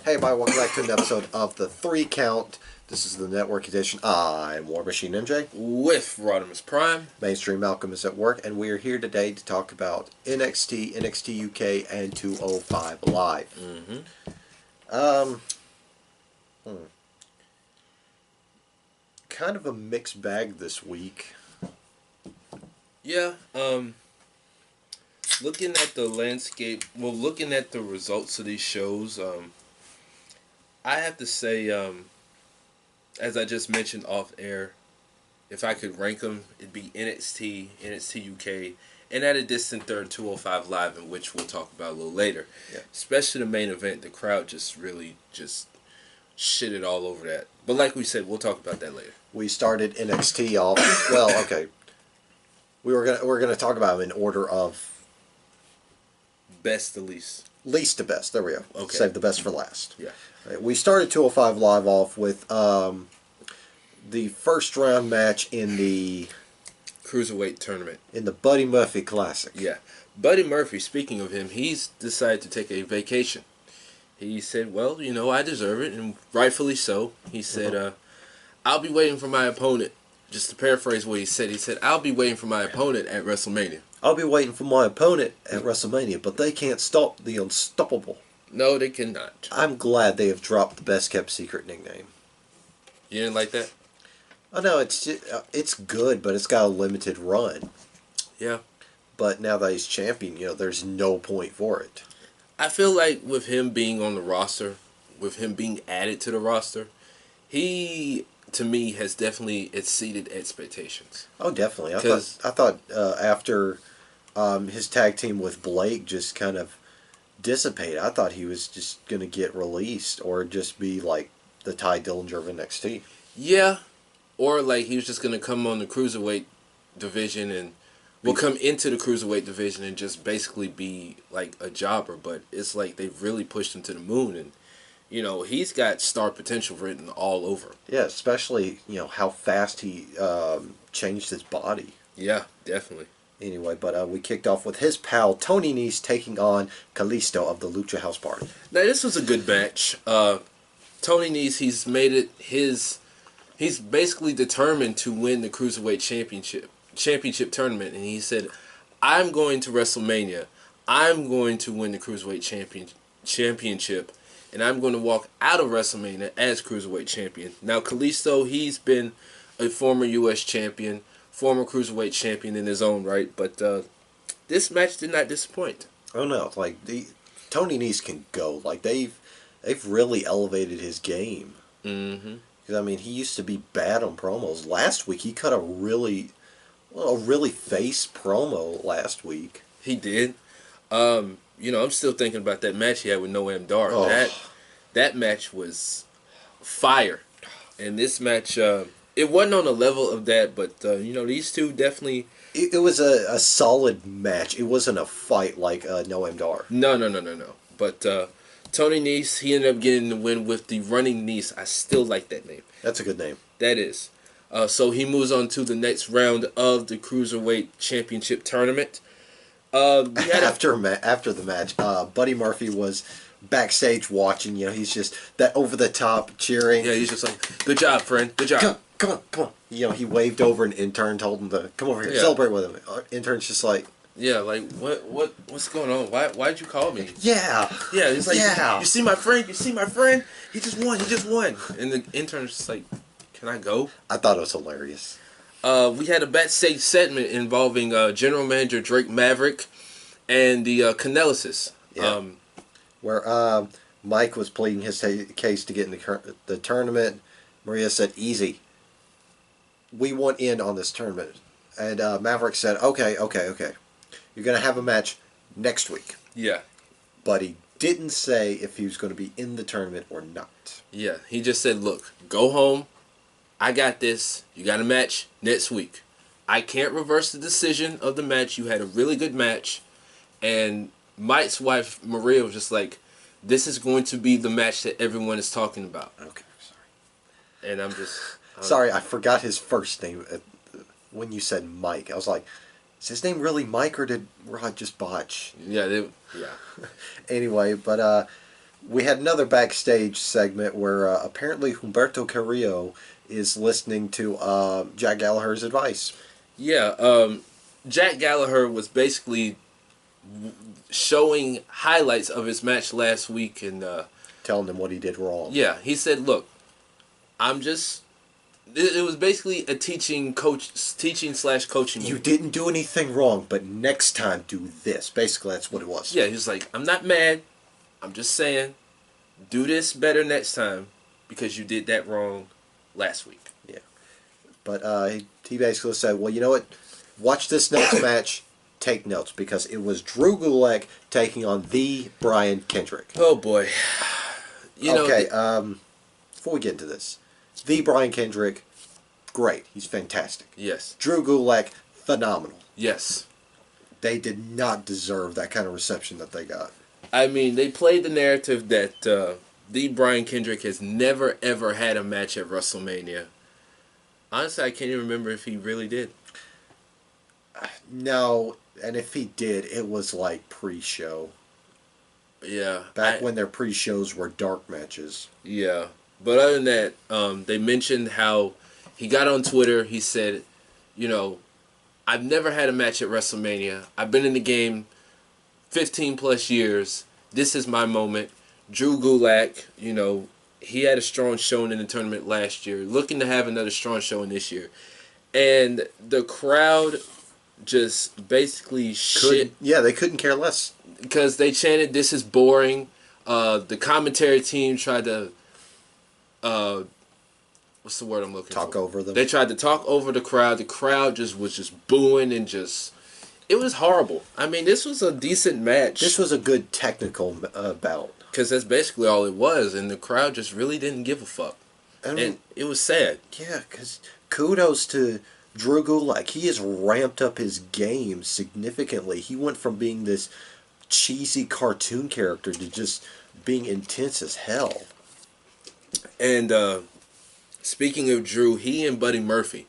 Hey everybody, welcome back to an episode of the 3 Count. This is the network edition. I'm War Machine MJ. With Rodimus Prime. Mainstream Malcolm is at work, and we are here today to talk about NXT, NXT UK, and 205 Live. Kind of a mixed bag this week. Yeah, looking at the landscape, looking at the results of these shows, I have to say, as I just mentioned off air, if I could rank them, it'd be NXT, NXT UK, and at a distant third, 205 Live, in which we'll talk about a little later. Yeah. Especially the main event, the crowd just really shitted all over that. But like we said, we'll talk about that later. We started NXT off. Well, okay. We're gonna talk about them in order of Best to least. least to best. There we go. Okay. Save the best for last. Yeah. Right, we started 205 Live off with the first round match in the Cruiserweight tournament. in the Buddy Murphy Classic. Yeah. Buddy Murphy, speaking of him, he's decided to take a vacation. He said, well, I deserve it, and rightfully so. He said, I'll be waiting for my opponent. Just to paraphrase what he said, I'll be waiting for my opponent at WrestleMania. I'll be waiting for my opponent at WrestleMania, but they can't stop the unstoppable. No, they cannot. I'm glad they have dropped the best kept secret nickname. You didn't like that? I know it's good, but it's got a limited run. Yeah. But now that he's champion, there's no point for it. I feel like with him being on the roster, with him being added to the roster, he, to me, has definitely exceeded expectations. Oh, definitely. I thought after his tag team with Blake just kind of dissipated, I thought he was just going to get released or just be like the Ty Dillinger of NXT. Yeah. Or like he was just going to come on the Cruiserweight division and come into the Cruiserweight division and just basically be like a jobber. But it's like they've really pushed him to the moon, and he's got star potential written all over. Yeah, especially how fast he changed his body. Yeah, definitely. Anyway, but we kicked off with his pal Tony Nese taking on Kalisto of the Lucha House Party. Now this was a good match. Tony Nese, he's made it his. He's basically determined to win the Cruiserweight championship tournament, and he said, "I'm going to WrestleMania. I'm going to win the Cruiserweight championship, and I'm going to walk out of WrestleMania as Cruiserweight champion." Now Kalisto, he's been a former U.S. champion, former Cruiserweight champion in his own right, but this match did not disappoint. Oh no, Tony Nese can go. Like they've really elevated his game. Mm-hmm. I mean, he used to be bad on promos. Last week, he cut a really face promo last week. He did. I'm still thinking about that match he had with Noam Dar. Oh. That match was fire. And this match, it wasn't on the level of that, but, these two definitely... It was a solid match. It wasn't a fight like Noam Dar. No. But... Tony Nese, he ended up getting the win with the Running Nese. I still like that name. That's a good name. That is. So he moves on to the next round of the Cruiserweight Championship Tournament. After the match, Buddy Murphy was backstage watching. He's just that over the top cheering. Yeah, he's just like, "Good job, friend. Good job. Come on." He waved over an intern, told him to come over here, celebrate with him. Intern's just like. Yeah, like what's going on? Why'd you call me? Yeah. Yeah, he's like, You see my friend? He just won. And the intern's just like, can I go? I thought it was hilarious. We had a backstage segment involving General Manager Drake Maverick and the Canellises. Yeah. Where Mike was pleading his case to get in the tournament. Maria said, "Easy. We want in on this tournament." And Maverick said, Okay. You're going to have a match next week. Yeah. But he didn't say if he was going to be in the tournament or not. Yeah. He just said, look, go home. I got this. You got a match next week. I can't reverse the decision of the match. You had a really good match. And Mike's wife, Maria, was just like, this is going to be the match that everyone is talking about. Okay, sorry. And I'm just... sorry, I forgot his first name when you said Mike. I was like... Is his name really Mike, or did Rod just botch? Yeah, Anyway, but We had another backstage segment where apparently Humberto Carrillo is listening to Jack Gallagher's advice, Yeah, Jack Gallagher was basically showing highlights of his match last week, and telling him what he did wrong. yeah, he said, "Look, I'm just." It was basically a teaching slash coaching. You Moment. didn't do anything wrong, but next time do this. Basically, that's what it was. Yeah, he was like, "I'm not mad. I'm just saying, do this better next time because you did that wrong last week." Yeah. But he basically said, well, you know what? Watch this next match. Take notes because it was Drew Gulak taking on the Brian Kendrick. Oh boy. Okay, before we get into this, the Brian Kendrick, great. He's fantastic. Yes. Drew Gulak, phenomenal. Yes. They did not deserve that kind of reception that they got. I mean, they played the narrative that the Brian Kendrick has never ever had a match at WrestleMania. Honestly, I can't even remember if he really did. No, and if he did, it was like pre-show. Yeah. Back when their pre-shows were dark matches. Yeah. But other than that, they mentioned how he got on Twitter. He said, I've never had a match at WrestleMania. I've been in the game 15 plus years. This is my moment. Drew Gulak, he had a strong showing in the tournament last year. Looking to have another strong showing this year. And the crowd just basically shit. Yeah, they couldn't care less. Because they chanted, "This is boring." The commentary team tried to, what's the word I'm looking for? Talk over them. They tried to talk over the crowd. The crowd was just booing and it was horrible. I mean, this was a decent match. This was a good technical bout. Because that's basically all it was, and the crowd just really didn't give a fuck. And it was sad. Yeah, because kudos to Drew Gulak. He has ramped up his game significantly. He went from being this cheesy cartoon character to just being intense as hell. And speaking of Drew, he and Buddy Murphy,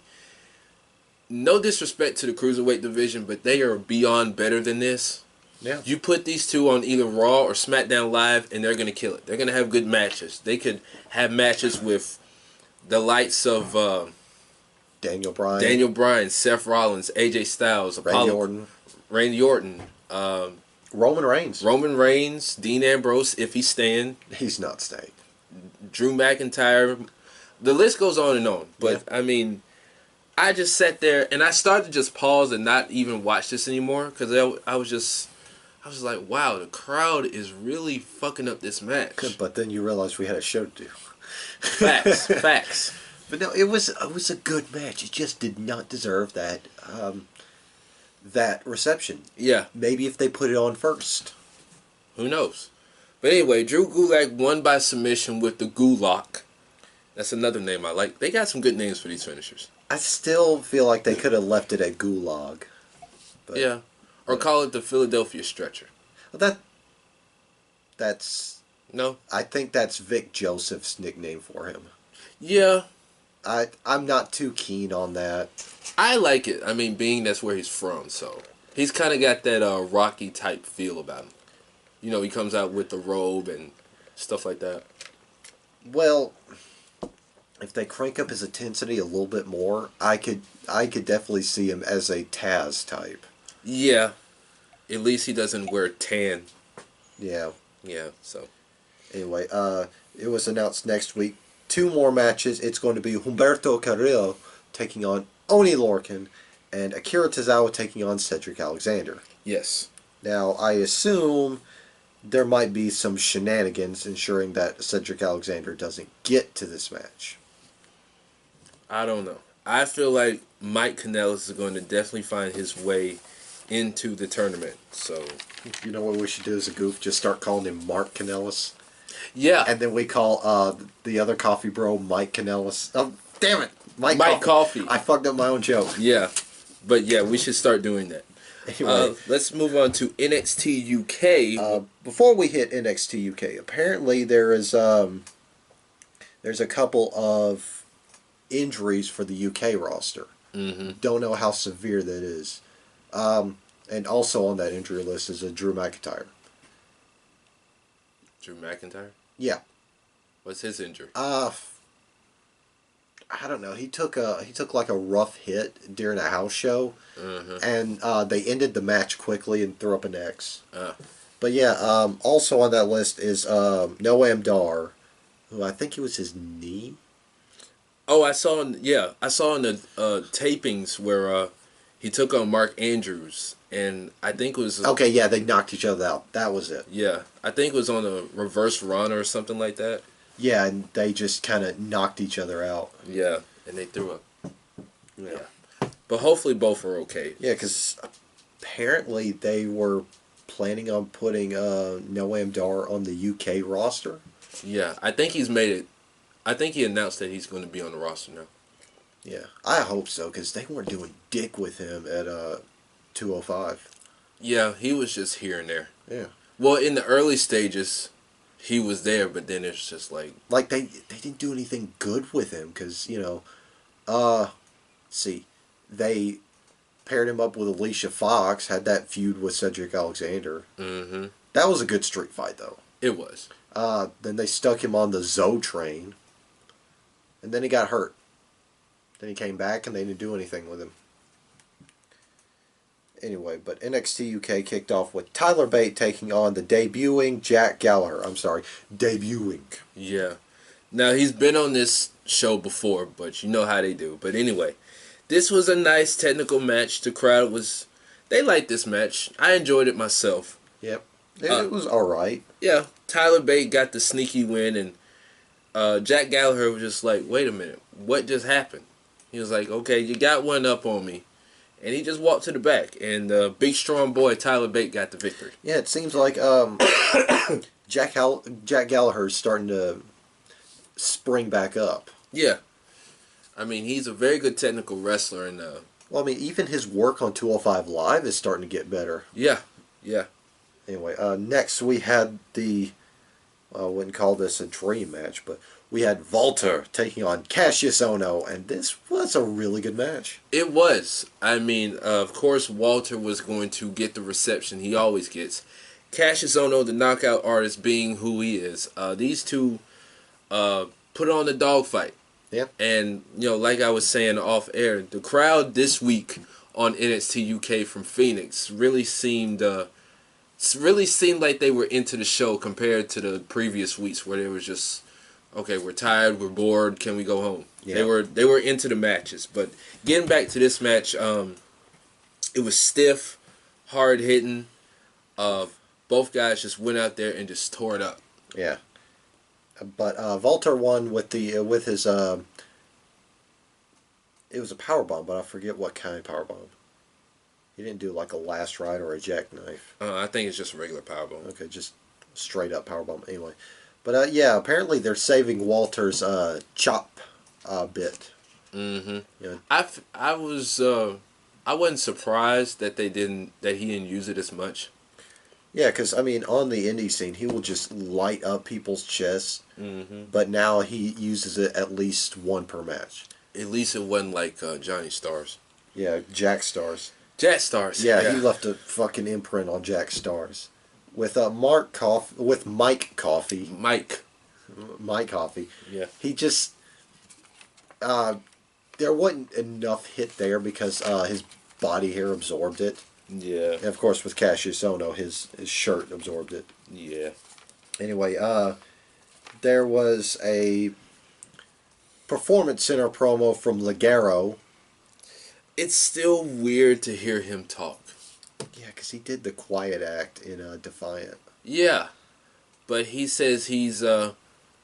no disrespect to the Cruiserweight division, but they are beyond better than this. Yeah. You put these two on either Raw or SmackDown Live, and they're going to kill it. They're going to have good matches. They could have matches with the likes of Daniel Bryan, Seth Rollins, AJ Styles, Randy Orton, Roman Reigns, Dean Ambrose, if he's staying. He's not staying. Drew McIntyre. The list goes on and on. But, yeah. I mean, I just sat there, and I started to just pause and not even watch this anymore, because I was like, wow, the crowd is really fucking up this match. But then you realize we had a show to do. Facts. But no, it was a good match. It just did not deserve that reception. Yeah. Maybe if they put it on first. Who knows? But anyway, Drew Gulak won by submission with the Gulak. That's another name I like. They got some good names for these finishers. I still feel like they could have left it at Gulag. But, yeah. Or call it the Philadelphia Stretcher. That's... No? I think that's Vic Joseph's nickname for him. Yeah. I'm not too keen on that. I like it. I mean, being that's where he's from, so... He's kind of got that Rocky type feel about him. He comes out with the robe and stuff like that. Well, if they crank up his intensity a little bit more, I could definitely see him as a Taz type. Yeah. At least he doesn't wear tan. Yeah. Yeah, so. Anyway, it was announced next week. 2 more matches. It's going to be Humberto Carrillo taking on Oni Lorcan and Akira Tozawa taking on Cedric Alexander. Yes. Now, I assume there might be some shenanigans ensuring that Cedric Alexander doesn't get to this match. I don't know. I feel like Mike Kanellis is going to definitely find his way into the tournament. So, you know what we should do as a goof? Just start calling him Mark Kanellis. Yeah. And then we call the other coffee bro Mike Kanellis. Oh, damn it. Mike Coffee. I fucked up my own joke. Yeah. But yeah, we should start doing that. Anyway, let's move on to NXT UK. Before we hit NXT UK, apparently there's a couple of injuries for the UK roster. Mm-hmm. Don't know how severe that is. And also on that injury list is a Drew McIntyre. Drew McIntyre? Yeah. What's his injury? I don't know. He took like a rough hit during a house show, and they ended the match quickly and threw up an X. Uh, But yeah, also on that list is Noam Dar, who I think it was his knee. oh, I saw in the tapings where he took on Mark Andrews, and I think it was Okay, yeah, they knocked each other out. That was it. yeah, I think it was on a reverse run or something like that. Yeah, and they just kind of knocked each other out. Yeah, and they threw up. Yeah. But hopefully both are okay. Yeah, because apparently they were planning on putting Noam Dar on the UK roster. Yeah, I think he's made it. I think he announced that he's going to be on the roster now. Yeah, I hope so because they weren't doing dick with him at 205. Yeah, he was just here and there. Yeah, Well, in the early stages, he was there, but then it's just like they didn't do anything good with him because see, they paired him up with Alicia Fox, had that feud with Cedric Alexander. mm-hmm. That was a good street fight though. It was. Then they stuck him on the Zoe train, and then he got hurt. Then he came back, and they didn't do anything with him. Anyway, but NXT UK kicked off with Tyler Bate taking on the debuting Jack Gallagher. I'm sorry, debuting. Yeah. Now he's been on this show before, but you know how they do. But anyway, this was a nice technical match. The crowd they liked this match. I enjoyed it myself. Yep, it was all right. Yeah, Tyler Bate got the sneaky win, and Jack Gallagher was just like, wait a minute, what just happened? He was like, okay, you got one up on me. And he just walked to the back, and big strong boy Tyler Bate got the victory. Yeah, it seems like Jack Gallagher's starting to spring back up. Yeah. I mean, he's a very good technical wrestler, and Well, I mean, even his work on 205 Live is starting to get better. yeah. Anyway, next we had I wouldn't call this a dream match, but we had Walter taking on Cassius Ohno, and this was a really good match. It was. I mean, of course, Walter was going to get the reception he always gets. Cassius Ohno, the knockout artist, being who he is. These two put on the dogfight. Yeah. And, like I was saying off air, the crowd this week on NXT UK from Phoenix really seemed like they were into the show compared to the previous weeks where they was just, okay, we're tired, we're bored, can we go home? Yeah. They were into the matches. But getting back to this match, it was stiff, hard hitting. Both guys just went out there and just tore it up. Yeah. But Walter won with his it was a power bomb, but I forget what kind of power bomb. He didn't do like a last ride or a jackknife. I think it's just a regular powerbomb. Okay, just straight up power bomb. Anyway, but yeah, apparently they're saving Walter's chop bit. Mm-hmm. Yeah. I wasn't surprised that he didn't use it as much. Yeah, because I mean, on the indie scene, he will just light up people's chests. Mm-hmm. But now he uses it at least one per match. At least it wasn't like Johnny Stars. Yeah, Jack Stars. Jack Stars. Yeah, he left a fucking imprint on Jack Stars. With Mike Coffey. Mike Coffey. Yeah. He just there wasn't enough hit there because his body hair absorbed it. Yeah. And of course, with Cassius Ohno, his shirt absorbed it. Yeah. Anyway, there was a Performance Center promo from Ligero. It's still weird to hear him talk. Yeah, because he did the quiet act in Defiant. Yeah. But he says he's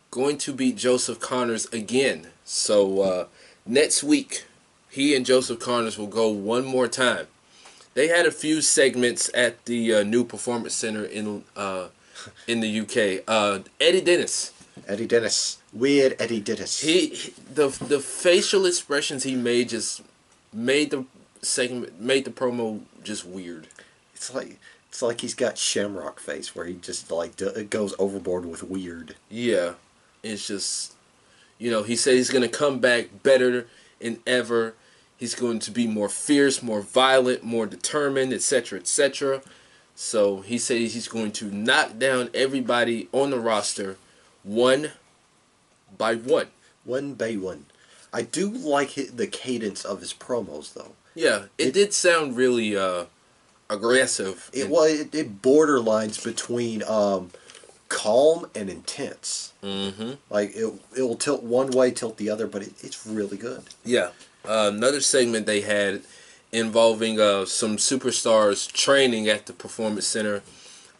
going to beat Joseph Connors again. So next week, he and Joseph Connors will go one more time. They had a few segments at the new Performance Center in the UK. Eddie Dennis. Weird Eddie Dennis. The facial expressions he made just made the promo just weird. It's like he's got Shamrock face where he just goes overboard with weird. Yeah, it's just he said he's gonna come back better than ever. He's going to be more fierce, more violent, more determined, etc., etc. So he said he's going to knock down everybody on the roster one by one. One by one. I do like the cadence of his promos, though. Yeah, it did sound really aggressive. It borderlines between calm and intense. Mm-hmm. Like it will tilt one way, tilt the other, but it's really good. Yeah. Another segment they had involving some superstars training at the Performance Center.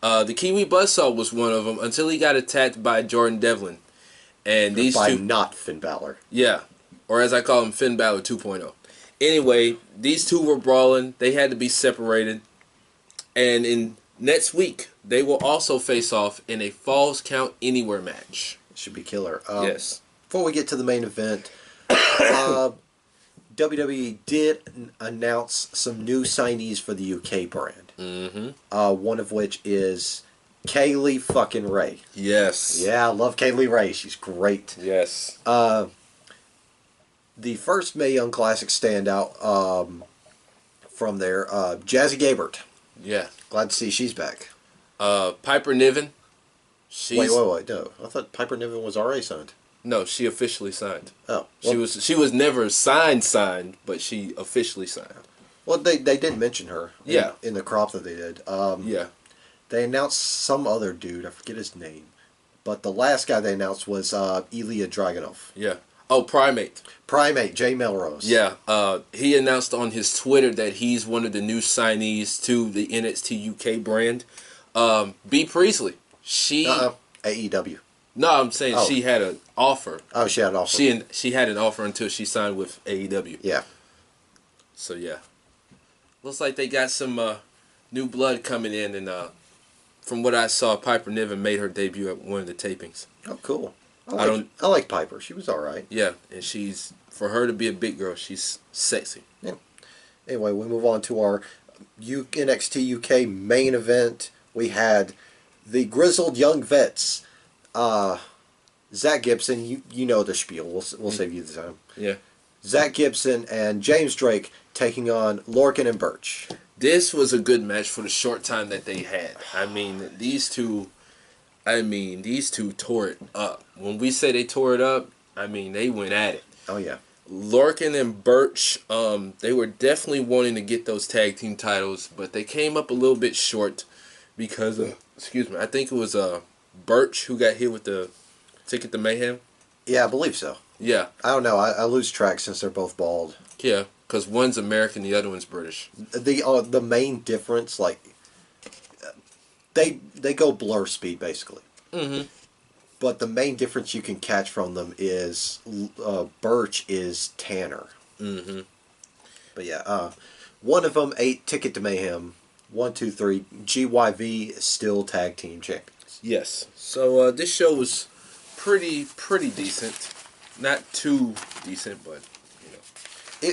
The Kiwi Buzzsaw was one of them until he got attacked by Jordan Devlin. And these by two... not Finn Balor. Yeah. Or as I call him, Finn Balor 2.0. Anyway, these two were brawling. They had to be separated. And in next week, they will also face off in a Falls Count Anywhere match. It should be killer. Yes. Before we get to the main event, WWE did announce some new signees for the UK brand. Mm-hmm. One of which is Kaylee fucking Ray. Yes. Yeah, I love Kaylee Ray. She's great. Yes. The first Mae Young Classic standout from there, Jazzy Gabert. Yeah. Glad to see she's back. Piper Niven. Wait. No, I thought Piper Niven was already signed. No, she officially signed. Oh, well, she was never signed, but she officially signed. Well, they didn't mention her. Yeah. In the crop that they did. Yeah. They announced some other dude. I forget his name, but the last guy they announced was Ilya Dragunov. Yeah. Oh, Primate, Jay Melrose. Yeah. He announced on his Twitter that he's one of the new signees to the NXT UK brand. B Priestley. She. AEW. No, I'm saying she had an offer. Oh, she had an offer. She had an offer until she signed with AEW. Yeah. So yeah, looks like they got some new blood coming in, and from what I saw, Piper Niven made her debut at one of the tapings. Oh, cool. I like Piper. She was all right. Yeah, and for her to be a big girl, she's sexy. Yeah. Anyway, we move on to our NXT UK main event. We had the Grizzled Young Vets. Zach Gibson, you know the spiel. We'll save you the time. Yeah. Zach Gibson and James Drake taking on Lorcan and Birch. This was a good match for the short time that they had. I mean, these two tore it up. When we say they tore it up, I mean they went at it. Oh yeah. Lorcan and Birch, they were definitely wanting to get those tag team titles, but they came up a little bit short because of, I think it was Birch who got hit with the Ticket to Mayhem. Yeah, I believe so. Yeah. I don't know. I lose track since they're both bald. Yeah, because one's American, the other one's British. The main difference, like, they go blur speed basically. Mm-hmm. But the main difference you can catch from them is Birch is Tanner. Mm-hmm. But yeah, one of them ate Ticket to Mayhem. 1, 2, 3. GYV is still tag team champions. Yes. So this show was pretty decent. Not too decent, but you know.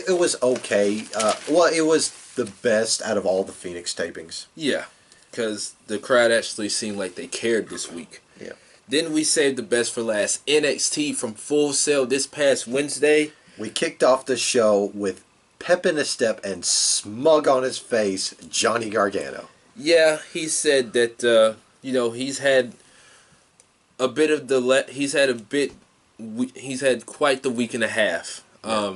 It was okay. Well, it was the best out of all the Phoenix tapings. Yeah, because the crowd actually seemed like they cared this week. Yeah. Then we saved the best for last. NXT from Full Sail this past Wednesday. We kicked off the show with pep in his step and smug on his face, Johnny Gargano. Yeah, he said that he's had a bit of he's had quite the week and a half. Yeah.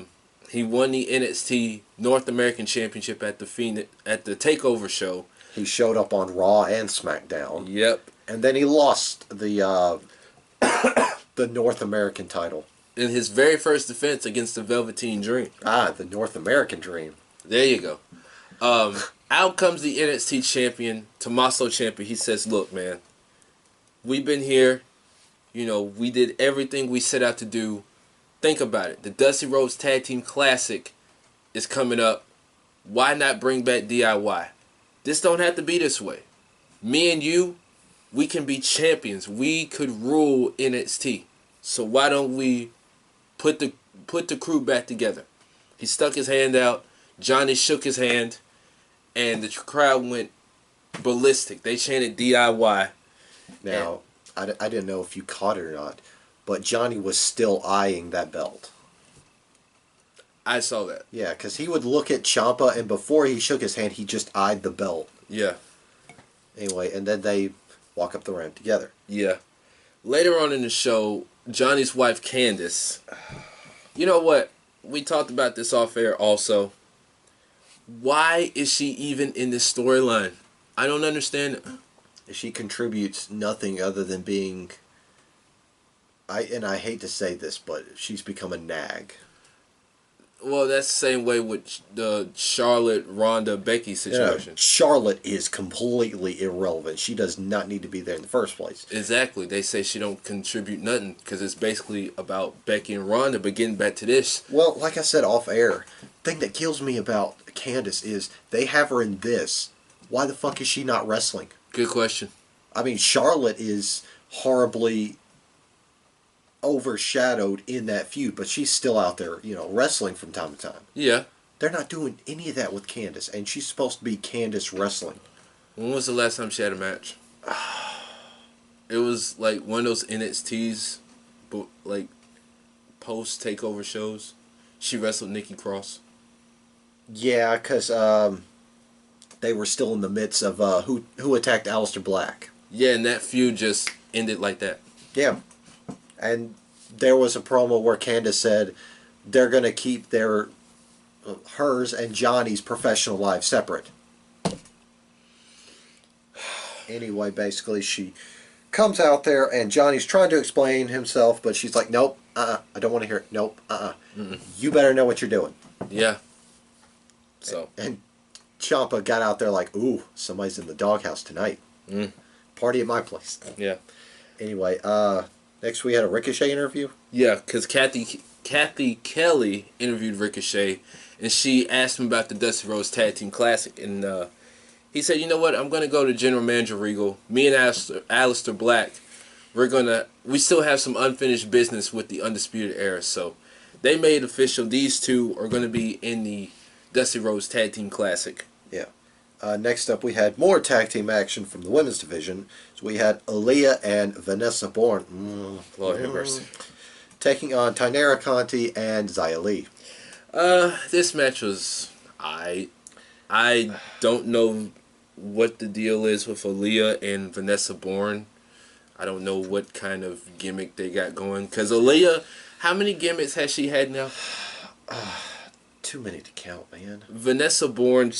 He won the NXT North American Championship at the Takeover show. He showed up on Raw and SmackDown. Yep. And then he lost the North American title. In his very first defense against the Velveteen Dream. The North American Dream. There you go. Out comes the NXT champion, Tommaso Ciampa. He says, look, man, we've been here. You know, we did everything we set out to do. Think about it. The Dusty Rhodes Tag Team Classic is coming up. Why not bring back D.I.Y? This don't have to be this way. Me and you, we can be champions. We could rule NXT. So why don't we put the crew back together? He stuck his hand out. Johnny shook his hand. And the crowd went ballistic. They chanted D.I.Y. Now, I didn't know if you caught it or not, but Johnny was still eyeing that belt. I saw that. Yeah, because he would look at Ciampa, and before he shook his hand, he just eyed the belt. Yeah. Anyway, and then they walk up the ramp together. Yeah. Later on in the show, Johnny's wife Candace. You know what? We talked about this off air also. Why is she even in this storyline? I don't understand it. She contributes nothing other than being. I hate to say this, but she's become a nag. Well, that's the same way with the Charlotte, Ronda, Becky situation. Charlotte is completely irrelevant. She does not need to be there in the first place. Exactly. They say she don't contribute nothing because it's basically about Becky and Ronda. But getting back to this. Well, like I said off air, the thing that kills me about Candace is they have her in this. Why the fuck is she not wrestling? Good question. I mean, Charlotte is horribly overshadowed in that feud, but she's still out there, wrestling from time to time. Yeah. They're not doing any of that with Candace, and she's supposed to be Candace wrestling. When was the last time she had a match? It was like one of those NXT's, but like post takeover shows. She wrestled Nikki Cross. Yeah, because they were still in the midst of who attacked Aleister Black. Yeah, and that feud just ended like that. Yeah. And there was a promo where Candace said they're going to keep hers and Johnny's professional lives separate. Anyway, basically she comes out there and Johnny's trying to explain himself, but she's like, nope, I don't want to hear it. Nope, You better know what you're doing. Yeah. So. And Ciampa got out there like, ooh, somebody's in the doghouse tonight. Party at my place. Yeah. Anyway, next we had a Ricochet interview. Yeah, because Kathy Kelly interviewed Ricochet, and she asked him about the Dusty Rhodes Tag Team Classic, and he said, you know what, I'm going to go to General Manager Regal. Me and Aleister Black, we still have some unfinished business with the Undisputed Era, so they made official these two are going to be in the Dusty Rhodes Tag Team Classic. Yeah. Next up, we had more tag team action from the women's division. So we had Aaliyah and Vanessa Bourne. Lord have mercy. Taking on Tainara Conti and Xia Li. This match was I don't know what the deal is with Aaliyah and Vanessa Bourne. I don't know what kind of gimmick they got going. Because Aaliyah, how many gimmicks has she had now? Too many to count, man. Vanessa Bourne,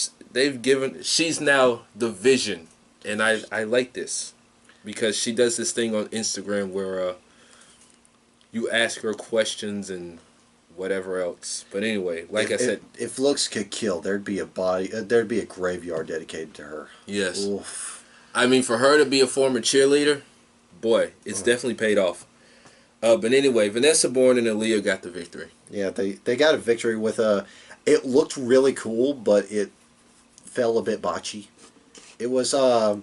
she's now the Vision. And I like this. Because she does this thing on Instagram where you ask her questions and whatever else. But anyway, like I said, if looks could kill, there'd be a graveyard dedicated to her. Yes. Oof. I mean, for her to be a former cheerleader, boy, it's definitely paid off. But anyway, Vanessa Bourne and Aaliyah got the victory. Yeah, they got a victory with it looked really cool, but it fell a bit botchy. It was Aaliyah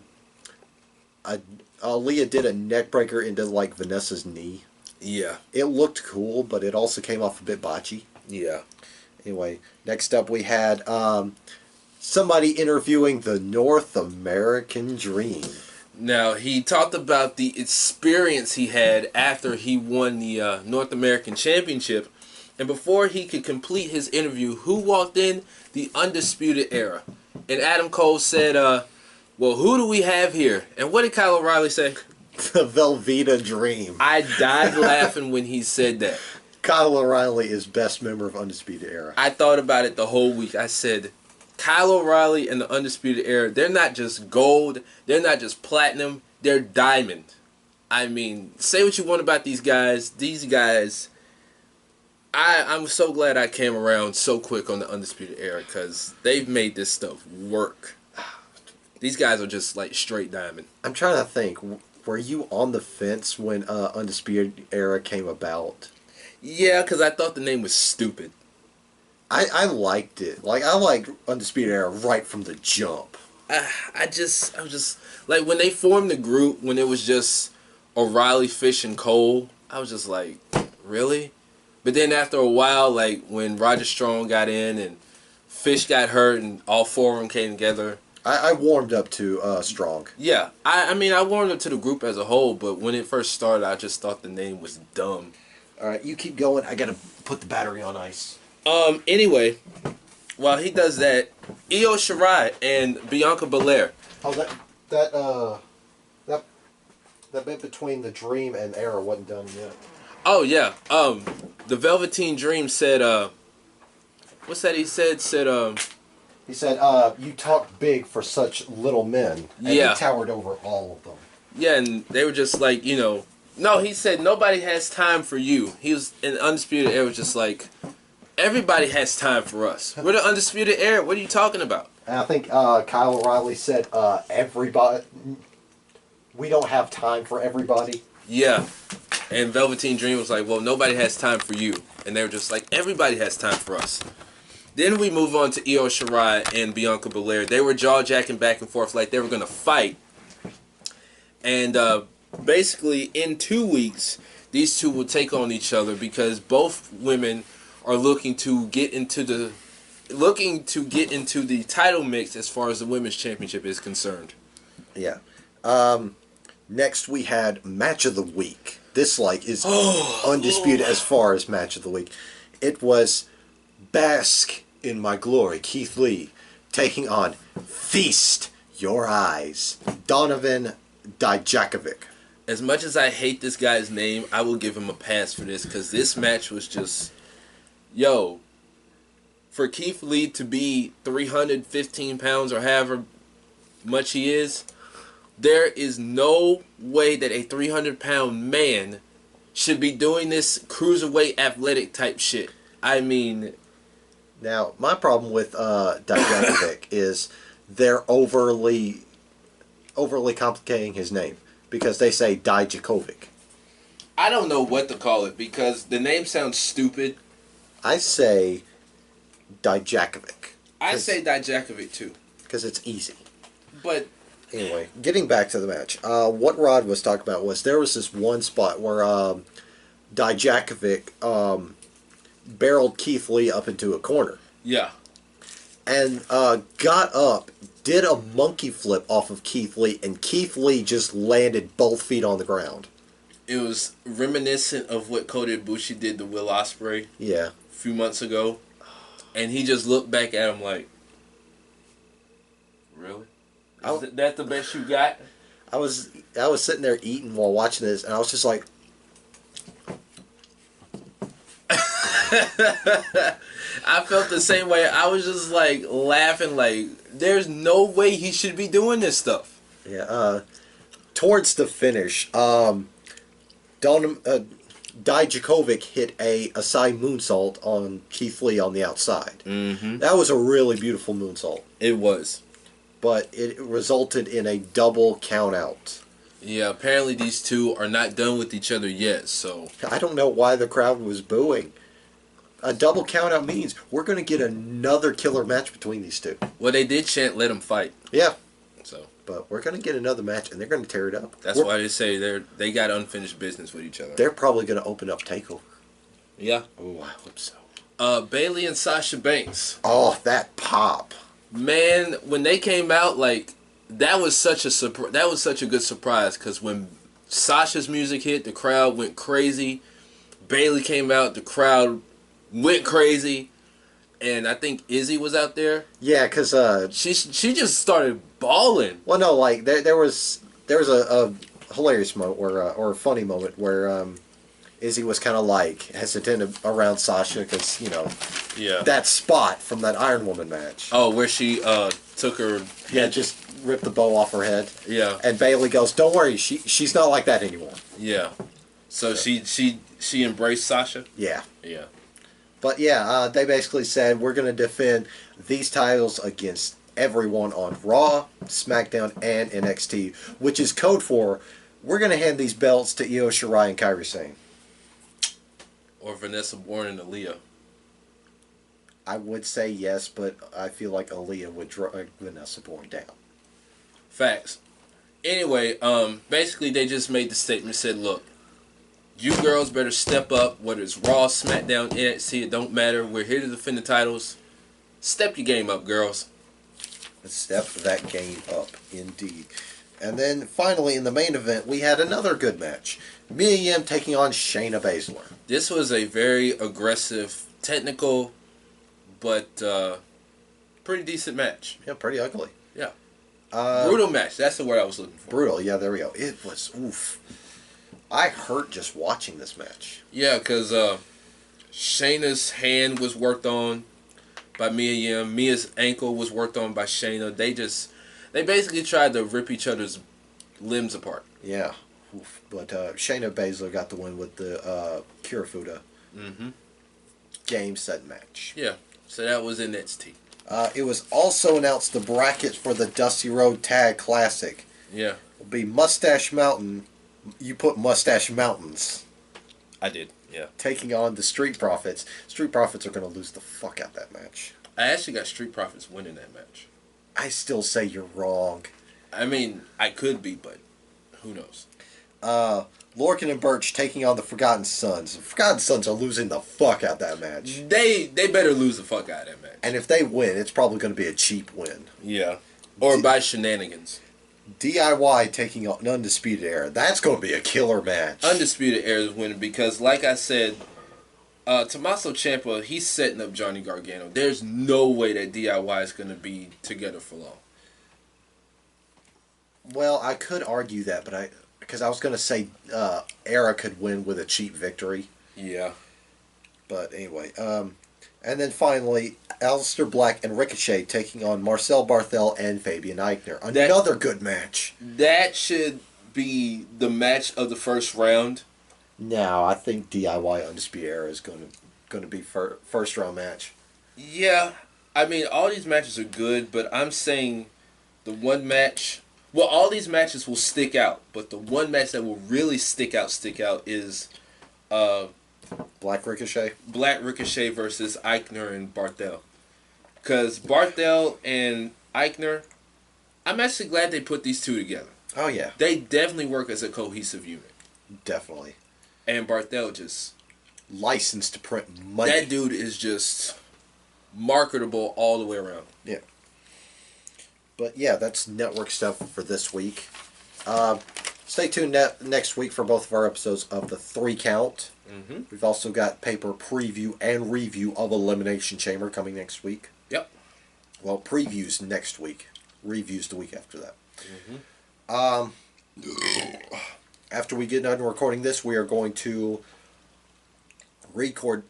did a neck breaker into like Vanessa's knee. Yeah. It looked cool, but it also came off a bit botchy. Yeah. Anyway, next up we had somebody interviewing the North American Dream. Now, he talked about the experience he had after he won the North American Championship. And before he could complete his interview, who walked in? The Undisputed Era. And Adam Cole said, well, who do we have here? And what did Kyle O'Reilly say? The Velveeta Dream. I died laughing when he said that. Kyle O'Reilly is best member of Undisputed Era. I thought about it the whole week. I said, Kyle O'Reilly and the Undisputed Era, they're not just gold, they're not just platinum, they're diamond. I mean, say what you want about these guys. These guys, I'm so glad I came around so quick on the Undisputed Era because they've made this stuff work. These guys are just like straight diamond. I'm trying to think. Were you on the fence when Undisputed Era came about? Yeah, because I thought the name was stupid. I liked it. Like, I liked Undisputed Era right from the jump. I was just like when they formed the group, when it was just O'Reilly, Fish, and Cole, I was just like, really? But then after a while, like when Roger Strong got in and Fish got hurt and all four of them came together, I warmed up to Strong. Yeah, I mean I warmed up to the group as a whole, but when it first started, I just thought the name was dumb. All right, you keep going. I gotta put the battery on ice. Anyway, while he does that, Io Shirai and Bianca Belair. Hold that. that that that bit between the Dream and Era wasn't done yet. Oh yeah. The Velveteen Dream said. What's that? He said. He said, "You talk big for such little men," and he Yeah. towered over all of them. Yeah, and they were just like, No, he said nobody has time for you. He was in Undisputed Era, was just like, everybody has time for us. We're the Undisputed Era. What are you talking about? And I think Kyle O'Reilly said, "Everybody, we don't have time for everybody." Yeah. And Velveteen Dream was like, well, nobody has time for you. And they were just like, everybody has time for us. Then we move on to Io Shirai and Bianca Belair. They were jaw-jacking back and forth like they were going to fight. And basically, in 2 weeks, these two will take on each other because both women are looking to get into the title mix as far as the women's championship is concerned. Yeah. Next, we had Match of the Week. This is undisputed as far as Match of the Week. It was Bask in My Glory, Keith Lee, taking on Feast Your Eyes, Donovan Dijakovic. As much as I hate this guy's name, I will give him a pass for this because this match was just, for Keith Lee to be 315 pounds or however much he is, there is no way that a 300-pound man should be doing this cruiserweight athletic type shit. I mean, now my problem with Dijakovic is they're overly complicating his name because they say Dijakovic. I don't know what to call it because the name sounds stupid. I say Dijakovic. I say Dijakovic too because it's easy. But anyway, getting back to the match, what Rod was talking about was there was this one spot where Dijakovic barreled Keith Lee up into a corner. Yeah. And got up, did a monkey flip off of Keith Lee, and Keith Lee just landed both feet on the ground. It was reminiscent of what Kota Ibushi did to Will Ospreay a few months ago. And he just looked back at him like, really? Is that the best you got? I was sitting there eating while watching this, and I was just like, I felt the same way. I was just like laughing, like there's no way he should be doing this stuff. Yeah. Towards the finish, Dijakovic hit a side moonsault on Keith Lee on the outside. Mm-hmm. That was a really beautiful moonsault. It was. But it resulted in a double countout. Yeah, apparently these two are not done with each other yet, so I don't know why the crowd was booing. A double countout means we're going to get another killer match between these two. Well, they did chant, "Let them fight." Yeah. So, but we're going to get another match, and they're going to tear it up. That's why they say they got unfinished business with each other. They're probably going to open up Takeover. Yeah. Oh, I hope so. Bayley and Sasha Banks. Oh, that pop! Man, when they came out, that was such a good surprise because when Sasha's music hit, the crowd went crazy. Bayley came out, the crowd went crazy, and I think Izzy was out there. Yeah, because she just started bawling. Well, no, there was a hilarious moment or a funny moment where Izzy was kind of hesitant around Sasha because that spot from that Iron Woman match. Oh, where she took her head, just ripped the bow off her head. Yeah, and Bayley goes, "Don't worry, she's not like that anymore." Yeah, so she embraced Sasha. Yeah. But yeah, they basically said we're going to defend these titles against everyone on Raw, SmackDown, and NXT, which is code for we're going to hand these belts to Io Shirai and Kairi Sane. Or Vanessa Borne and Aaliyah. I would say yes, but I feel like Aaliyah would drag Vanessa Borne down. Facts. Anyway, basically they just made the statement, said, look, you girls better step up, whether it's Raw, SmackDown, NXT, it don't matter. We're here to defend the titles. Step your game up, girls. Step that game up, indeed. And then finally in the main event, we had another good match. Mia Yim taking on Shayna Baszler. This was a very aggressive, technical, but pretty decent match. Yeah, pretty ugly. Yeah. Brutal match. That's the word I was looking for. Brutal. Yeah, there we go. It was oof. I hurt just watching this match. Yeah, because Shayna's hand was worked on by Mia Yim. Mia's ankle was worked on by Shayna. They basically tried to rip each other's limbs apart. Yeah. Oof. But Shayna Baszler got the win with the Kirifuda game set match. Yeah. So that was NXT. It was also announced the brackets for the Dusty Road Tag Classic Yeah. will be Mustache Mountain. You put Mustache Mountains I did. Yeah. taking on the Street Profits. Street Profits are going to lose the fuck out that match. I actually got Street Profits winning that match. I still say you're wrong. I mean, I could be, but who knows? Lorcan and Birch taking on the Forgotten Sons. The Forgotten Sons are losing the fuck out that match. They better lose the fuck out of that match. And if they win, it's probably going to be a cheap win. Yeah. Or by shenanigans. D.I.Y. taking on Undisputed Era. That's going to be a killer match. Undisputed Era is winning because, like I said, Tommaso Ciampa, he's setting up Johnny Gargano. There's no way that D.I.Y. is going to be together for long. Well, I could argue that, but because I was going to say Era could win with a cheap victory. Yeah. But anyway, and then finally, Aleister Black and Ricochet taking on Marcel Barthel and Fabian Eichner. Another good match. That should be the match of the first round. No, I think D.I.Y. Undisputed Era is going to be first round match. Yeah. I mean, all these matches are good, but I'm saying the one match... Well, all these matches will stick out, but the one match that will really stick out is Black Ricochet? Black Ricochet versus Eichner and Barthel. Because Barthel and Eichner, I'm actually glad they put these two together. Oh, yeah. They definitely work as a cohesive unit. Definitely. And Barthel just... Licensed to print money. That dude is just marketable all the way around. Yeah. But yeah, that's network stuff for this week. Stay tuned next week for both of our episodes of the 3 Count. Mm-hmm. We've also got paper preview and review of Elimination Chamber coming next week. Yep. Well, previews next week. Reviews the week after that. Mm-hmm. After we get done recording this, we are going to record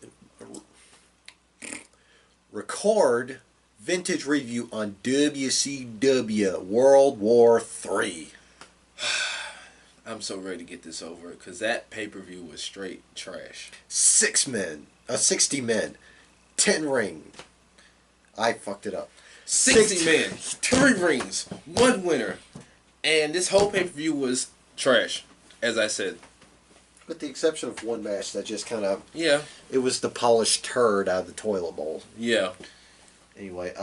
vintage review on WCW World War III. I'm so ready to get this over because that pay-per-view was straight trash. 60 men, 10 ring. I fucked it up. 60 men, 3 rings, 1 winner. And this whole pay-per-view was trash, as I said. With the exception of one match that just kind of... Yeah. It was the polished turd out of the toilet bowl. Yeah. Anyway,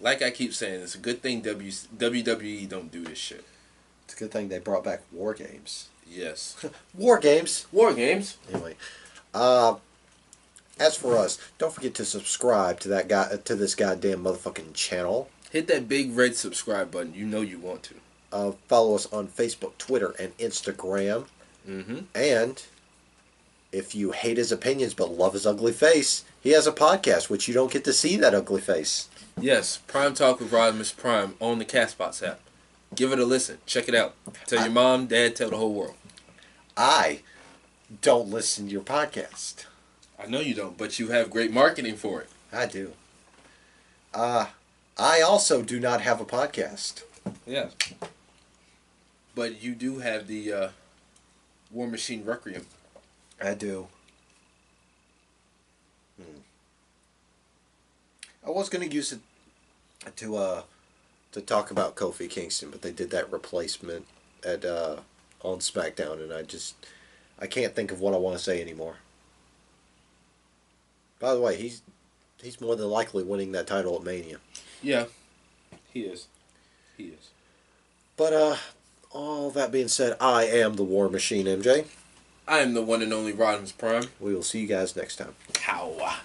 like I keep saying, it's a good thing WWE don't do this shit. it's a good thing they brought back War Games. Yes. War Games! War Games. Anyway, as for us, don't forget to subscribe to this goddamn motherfucking channel. Hit that big red subscribe button. You know you want to. Follow us on Facebook, Twitter, and Instagram. Mm-hmm. And if you hate his opinions but love his ugly face, he has a podcast which you don't get to see that ugly face. Yes, Prime Talk with Rodimus Prime on the Castbox app. Give it a listen. Check it out. Tell your mom, dad, tell the whole world. I don't listen to your podcast. I know you don't, but you have great marketing for it. I do. I also do not have a podcast. Yeah. But you do have the War Machine Requiem. I do. I was going to use it to talk about Kofi Kingston, but they did that replacement at on SmackDown, and I can't think of what I want to say anymore. By the way, he's more than likely winning that title at Mania. Yeah, he is. He is. But all that being said, I am the War Machine, MJ. I am the one and only Rodimus Prime. We will see you guys next time. Cow.